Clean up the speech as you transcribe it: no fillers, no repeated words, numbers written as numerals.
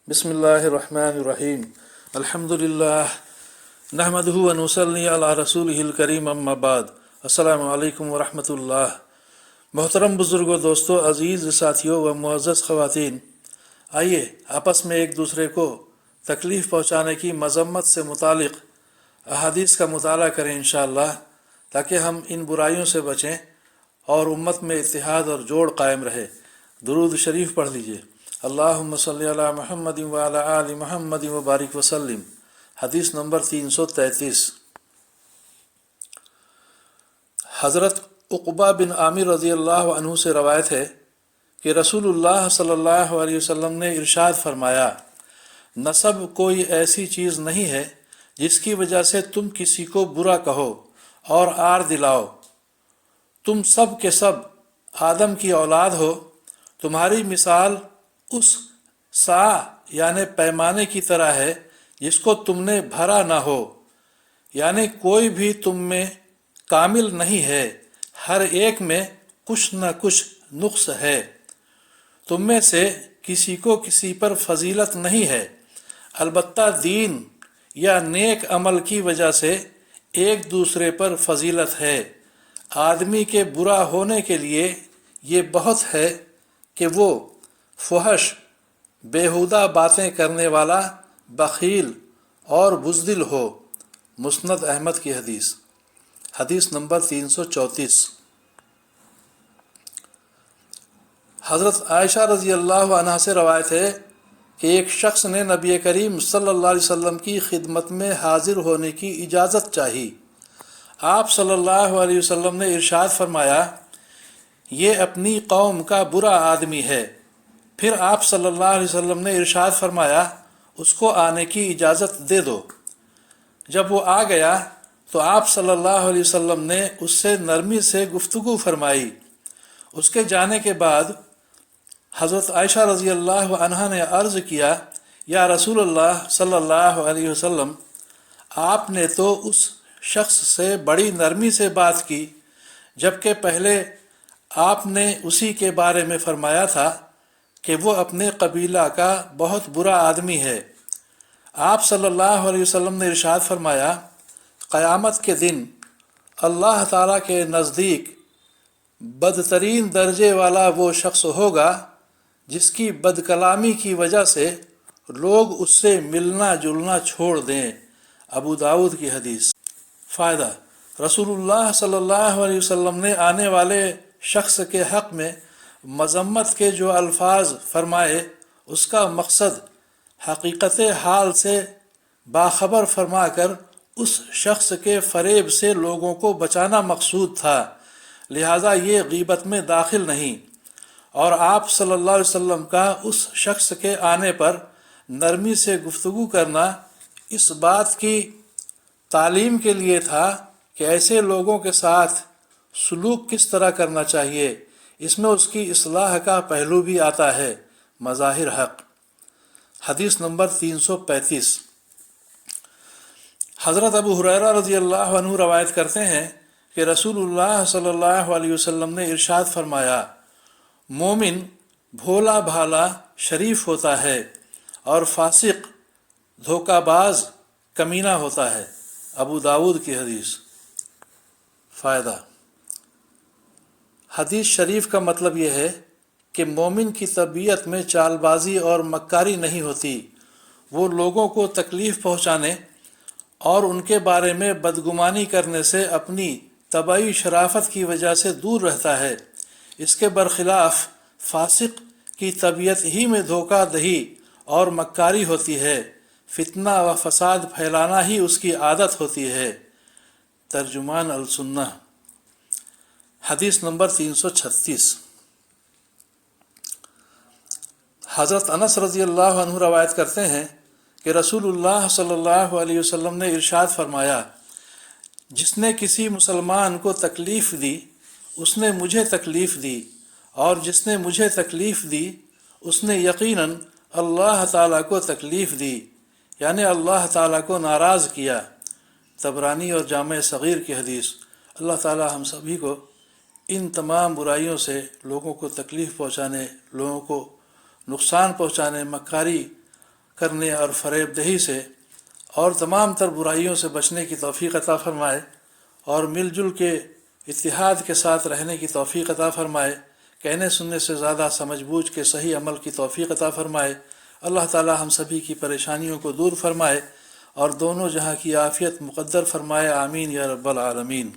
बिस्मिल्लाहिर्रहमानिर्रहीम अल्हम्दुलिल्लाह नहमदुहु व नुसल्ली अला रसूलिहिल करीम अम्मा बाद अस्सलामु अलैकुम व रहमतुल्लाह। मोहतरम बुज़ुर्गों, दोस्तों, अज़ीज़ साथियों व मुअज़्ज़ज़ ख़वातीन, आइए आपस में एक दूसरे को तकलीफ़ पहुँचाने की मज़म्मत से मुतालिक़ अहादीस का मुताला करें इंशाअल्लाह, ताकि हम इन बुराइयों से बचें और उम्मत में इत्तिहाद और जोड़ कायम रहे। दुरूद शरीफ पढ़ लीजिए। अल्लाहुम्मा सल्ली अला मुहम्मदिन व अला आलि मुहम्मदिन व बारिक वसल्लिम। हदीस नंबर 333। हज़रत उक़बा बिन आमिर रज़ियल्लाहु अन्हु से रवायत है कि रसूलुल्लाह सल्लल्लाहु अलैहि वसल्लम ने इरशाद फरमाया, नसब कोई ऐसी चीज़ नहीं है जिसकी वजह से तुम किसी को बुरा कहो और आर दिलाओ। तुम सब के सब आदम की औलाद हो। तुम्हारी मिसाल उस सा यानी पैमाने की तरह है जिसको तुमने भरा न हो, यानी कोई भी तुम में कामिल नहीं है, हर एक में कुछ न कुछ नुक्स है। तुम में से किसी को किसी पर फजीलत नहीं है, अलबत्ता दीन या नेक अमल की वजह से एक दूसरे पर फजीलत है। आदमी के बुरा होने के लिए ये बहुत है कि वो फहश, बेहुदा बातें करने वाला, बखील और बुज़दिल हो। मुस्नद अहमद की हदीस, हदीस नंबर 334। हज़रत आयशा रज़ी अल्लाह अन्हा से रवायत है कि एक शख्स ने नबी करीम सल्लल्लाहु अलैहि वसल्लम की खिदमत में हाजिर होने की इजाज़त चाही। आप सल्लल्लाहु अलैहि वसल्लम ने इरशाद फरमाया, ये अपनी कौम का बुरा आदमी है। फिर आप सल्लल्लाहु अलैहि वसल्लम ने इरशाद फरमाया, उसको आने की इजाज़त दे दो। जब वो आ गया तो आप सल्लल्लाहु अलैहि वसल्लम ने उससे नरमी से गुफ्तगू फरमाई। उसके जाने के बाद हज़रत आयशा रज़ी अल्लाह अन्हा ने अर्ज़ किया, या रसूलल्लाह सल्लल्लाहु अलैहि वसल्लम, आपने तो उस शख्स से बड़ी नरमी से बात की, जबकि पहले आपने उसी के बारे में फरमाया था कि वो अपने कबीला का बहुत बुरा आदमी है। आप सल्लल्लाहु अलैहि वसल्लम ने इरशाद फरमाया, क़यामत के दिन अल्लाह ताला के नज़दीक बदतरीन दर्जे वाला वो शख्स होगा जिसकी बदकलामी की वजह से लोग उससे मिलना जुलना छोड़ दें। अबू दाऊद की हदीस। फ़ायदा, रसूलुल्लाह सल्लल्लाहु अलैहि वसल्लम ने आने वाले शख्स के हक़ में मज़म्मत के जो अल्फाज फरमाए, उसका मकसद हकीकत हाल से बाखबर फरमा कर उस शख्स के फ़रेब से लोगों को बचाना मकसूद था। लिहाजा ये गीबत में दाखिल नहीं। और आप सल्लल्लाहु अलैहि वसल्लम का उस शख्स के आने पर नरमी से गुफ्तगू करना इस बात की तालीम के लिए था कि ऐसे लोगों के साथ सलूक किस तरह करना चाहिए। इसमें उसकी इस्लाह का पहलू भी आता है। मज़ाहिर हक़, हदीस नंबर 335। हज़रत अबू हुरैरा रज़ी अल्लाह अन्हु रवायत करते हैं कि रसूलुल्लाह सल्लल्लाहु अलैहि वसल्लम ने इरशाद फरमाया, मोमिन भोला भाला शरीफ होता है और फासिक धोखाबाज कमीना होता है। अबू दाऊद की हदीस। फ़ायदा, हदीस शरीफ का मतलब यह है कि मोमिन की तबीयत में चालबाजी और मक्कारी नहीं होती। वो लोगों को तकलीफ़ पहुँचाने और उनके बारे में बदगुमानी करने से अपनी तबाई शराफत की वजह से दूर रहता है। इसके बरखिलाफ़ फासिक की तबीयत ही में धोखा दही और मक्कारी होती है। फितना व फसाद फैलाना ही उसकी आदत होती है। तर्जुमान अल सुन्नह, हदीस नंबर 336। हज़रत अनस रज़ी अल्लाह अन्हु रवायत करते हैं कि रसूलुल्लाह सल्लल्लाहु अलैहि वसल्लम ने इरशाद फरमाया, जिसने किसी मुसलमान को तकलीफ़ दी उसने मुझे तकलीफ़ दी, और जिसने मुझे तकलीफ़ दी उसने यकीनन अल्लाह ताला को तकलीफ़ दी, यानी अल्लाह ताला को नाराज़ किया। तबरानी और जामे सग़ीर की हदीस। अल्लाह ताला हम सभी को इन तमाम बुराइयों से, लोगों को तकलीफ़ पहुँचाने, लोगों को नुकसान पहुँचाने, मक्कारी کرنے اور فریب دہی سے اور تمام تر برائیوں سے بچنے کی توفیق عطا فرمائے، اور مل جل کے اتحاد کے ساتھ رہنے کی توفیق عطا فرمائے، کہنے سننے سے زیادہ سمجھ بوجھ کے صحیح عمل کی توفیق عطا فرمائے۔ اللہ تعالی ہم سبھی کی پریشانیوں کو دور فرمائے اور دونوں جہاں کی عافیت مقدر فرمائے، آمین یا رب العالمین۔